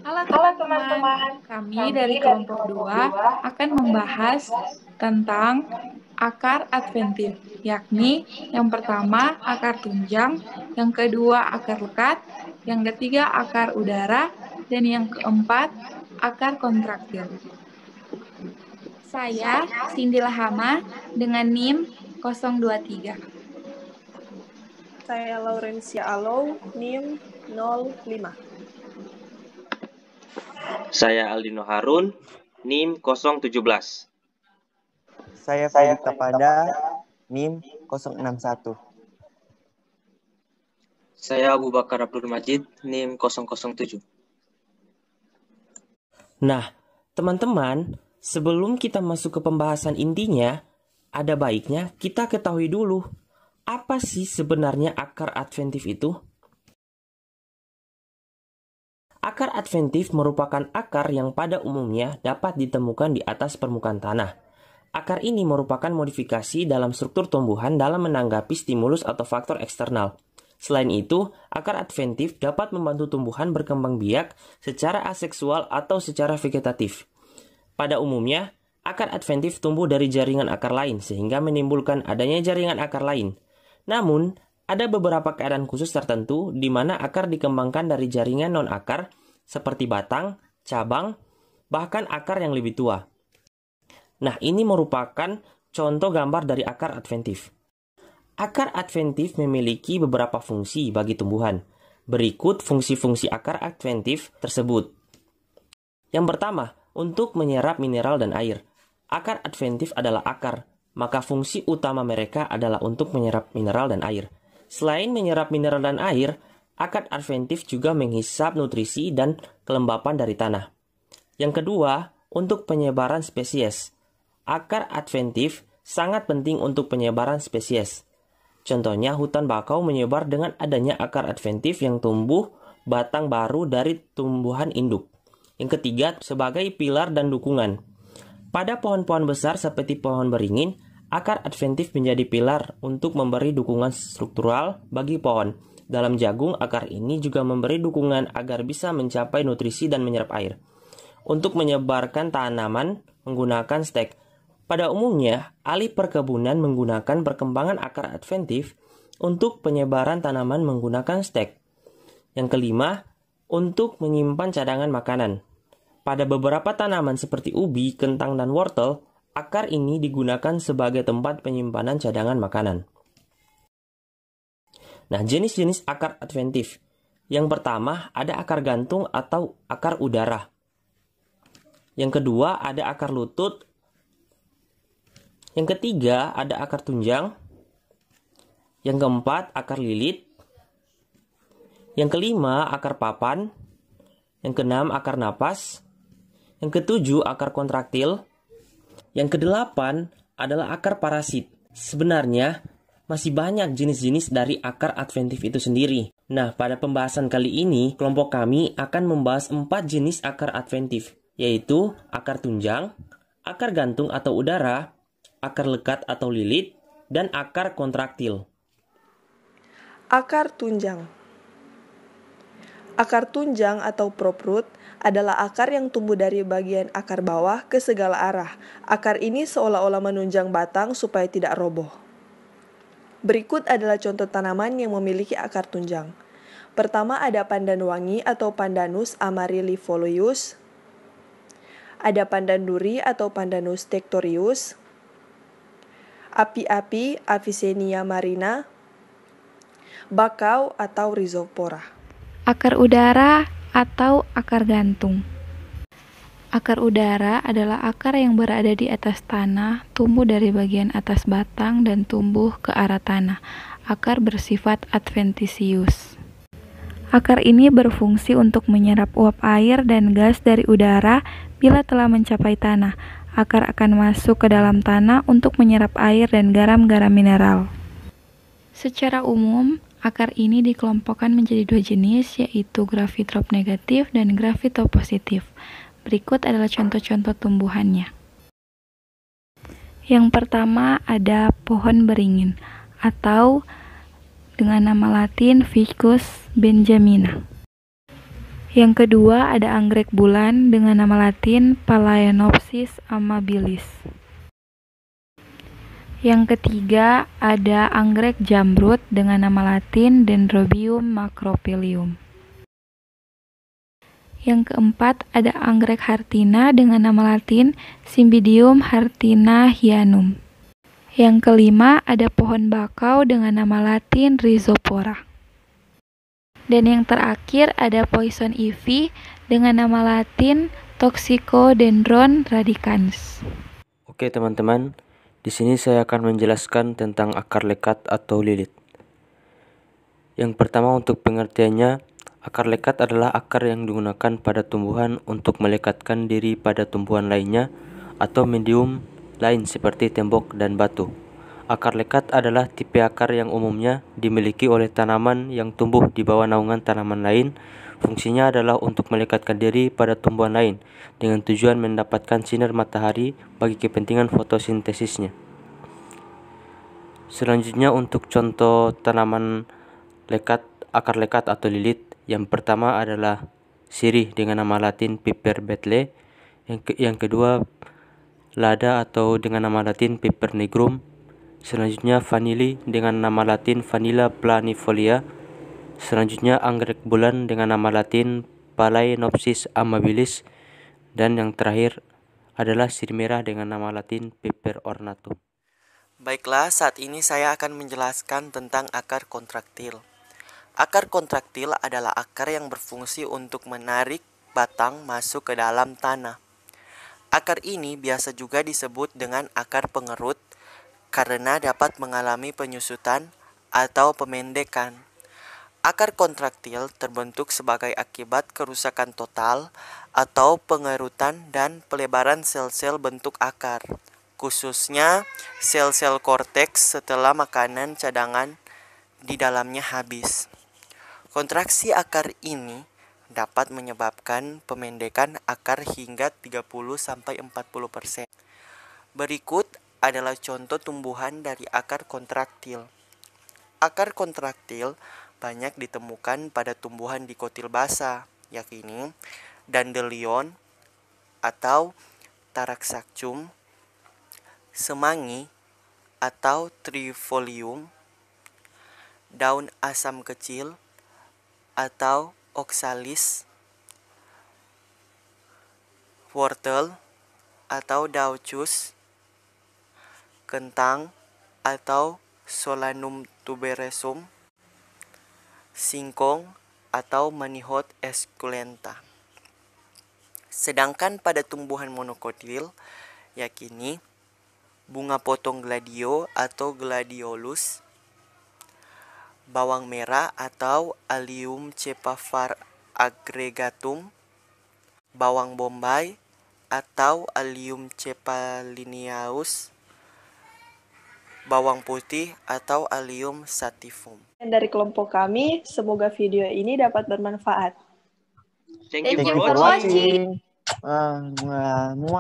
Halo Halo teman-teman, teman-teman, kami kami dari dari kelompok kelompok 2 2 akan akan membahas membahas tentang akar adventif, yakni yang pertama akar tunjang, yang kedua akar lekat, yang ketiga akar udara, dan yang keempat akar kontraktil. Saya Cindy Lahama dengan NIM 023. Saya Laurencia Alow, NIM 05. Saya Aldino Harun, NIM 017. Saya Freddy Kapada, NIM 061. Saya Abu Bakar Abdul Majid, NIM 007. Nah, teman-teman, sebelum kita masuk ke pembahasan intinya, ada baiknya kita ketahui dulu, apa sih sebenarnya akar adventif itu? Akar adventif merupakan akar yang pada umumnya dapat ditemukan di atas permukaan tanah. Akar ini merupakan modifikasi dalam struktur tumbuhan dalam menanggapi stimulus atau faktor eksternal. Selain itu, akar adventif dapat membantu tumbuhan berkembang biak secara aseksual atau secara vegetatif. Pada umumnya, akar adventif tumbuh dari jaringan akar lain sehingga menimbulkan adanya jaringan akar lain. Namun, ada beberapa keadaan khusus tertentu di mana akar dikembangkan dari jaringan non-akar seperti batang, cabang, bahkan akar yang lebih tua. Nah, ini merupakan contoh gambar dari akar adventif. Akar adventif memiliki beberapa fungsi bagi tumbuhan. Berikut fungsi-fungsi akar adventif tersebut. Yang pertama, untuk menyerap mineral dan air. Akar adventif adalah akar, maka fungsi utama mereka adalah untuk menyerap mineral dan air. Selain menyerap mineral dan air, akar adventif juga menghisap nutrisi dan kelembapan dari tanah. Yang kedua, untuk penyebaran spesies. Akar adventif sangat penting untuk penyebaran spesies. Contohnya, hutan bakau menyebar dengan adanya akar adventif yang tumbuh batang baru dari tumbuhan induk. Yang ketiga, sebagai pilar dan dukungan. Pada pohon-pohon besar seperti pohon beringin, akar adventif menjadi pilar untuk memberi dukungan struktural bagi pohon. Dalam jagung, akar ini juga memberi dukungan agar bisa mencapai nutrisi dan menyerap air. Untuk menyebarkan tanaman menggunakan stek. Pada umumnya, ahli perkebunan menggunakan perkembangan akar adventif untuk penyebaran tanaman menggunakan stek. Yang kelima, untuk menyimpan cadangan makanan. Pada beberapa tanaman seperti ubi, kentang, dan wortel, akar ini digunakan sebagai tempat penyimpanan cadangan makanan. Nah, jenis-jenis akar adventif. Yang pertama, ada akar gantung atau akar udara. Yang kedua, ada akar lutut. Yang ketiga, ada akar tunjang. Yang keempat, akar lilit. Yang kelima, akar papan. Yang keenam, akar napas. Yang ketujuh, akar kontraktil. Yang kedelapan adalah akar parasit. Sebenarnya, masih banyak jenis-jenis dari akar adventif itu sendiri. Nah, pada pembahasan kali ini, kelompok kami akan membahas 4 jenis akar adventif, yaitu akar tunjang, akar gantung atau udara, akar lekat atau lilit, dan akar kontraktil. Akar tunjang. Akar tunjang atau proproot adalah akar yang tumbuh dari bagian akar bawah ke segala arah. Akar ini seolah-olah menunjang batang supaya tidak roboh. Berikut adalah contoh tanaman yang memiliki akar tunjang. Pertama ada pandan wangi atau Pandanus amarylifolius. Ada pandan duri atau Pandanus tectorius. Api-api Avicennia marina. Bakau atau Rhizopora. Akar udara atau akar gantung. Akar udara adalah akar yang berada di atas tanah, tumbuh dari bagian atas batang dan tumbuh ke arah tanah. Akar bersifat adventisius. Akar ini berfungsi untuk menyerap uap air dan gas dari udara bila telah mencapai tanah. Akar akan masuk ke dalam tanah untuk menyerap air dan garam-garam mineral. Secara umum, akar ini dikelompokkan menjadi 2 jenis, yaitu gravitrop negatif dan gravitop positif. Berikut adalah contoh-contoh tumbuhannya. Yang pertama ada pohon beringin atau dengan nama latin Ficus benjamina. Yang kedua ada anggrek bulan dengan nama latin Phalaenopsis amabilis. Yang ketiga ada anggrek jamrut dengan nama latin Dendrobium macrophyllum. Yang keempat ada anggrek hartina dengan nama latin Cymbidium hartinahyanum. Yang kelima ada pohon bakau dengan nama latin Rhizopora. Dan yang terakhir ada poison ivy dengan nama latin Toxicodendron radicans. Oke teman-teman, di sini saya akan menjelaskan tentang akar lekat atau lilit. Yang pertama untuk pengertiannya, akar lekat adalah akar yang digunakan pada tumbuhan untuk melekatkan diri pada tumbuhan lainnya atau medium lain seperti tembok dan batu. Akar lekat adalah tipe akar yang umumnya dimiliki oleh tanaman yang tumbuh di bawah naungan tanaman lain. Fungsinya adalah untuk melekatkan diri pada tumbuhan lain dengan tujuan mendapatkan sinar matahari bagi kepentingan fotosintesisnya. Selanjutnya untuk contoh tanaman lekat, akar lekat atau lilit, yang pertama adalah sirih dengan nama latin Piper betle, yang kedua lada atau dengan nama latin Piper nigrum, selanjutnya vanili dengan nama latin Vanilla planifolia, selanjutnya anggrek bulan dengan nama latin Phalaenopsis amabilis, dan yang terakhir adalah sirih merah dengan nama latin Piper ornatum. Baiklah, saat ini saya akan menjelaskan tentang akar kontraktil. Akar kontraktil adalah akar yang berfungsi untuk menarik batang masuk ke dalam tanah. Akar ini biasa juga disebut dengan akar pengerut karena dapat mengalami penyusutan atau pemendekan. Akar kontraktil terbentuk sebagai akibat kerusakan total atau pengerutan dan pelebaran sel-sel bentuk akar, khususnya sel-sel korteks setelah makanan cadangan di dalamnya habis. Kontraksi akar ini dapat menyebabkan pemendekan akar hingga 30-40%. Berikut adalah contoh tumbuhan dari akar kontraktil. Akar kontraktil banyak ditemukan pada tumbuhan dikotil basah, yakni dandelion atau taraxacum, semangi atau trifolium, daun asam kecil atau oxalis, wortel atau daucus, kentang atau Solanum tuberosum, singkong atau Manihot esculenta. Sedangkan pada tumbuhan monokotil, yakni bunga potong gladio atau gladiolus, bawang merah atau Allium cepavar aggregatum, bawang bombay atau Allium cepalineaus, bawang putih atau Allium sativum. Dari kelompok kami, semoga video ini dapat bermanfaat. Thank you Thank for you for watching. watching.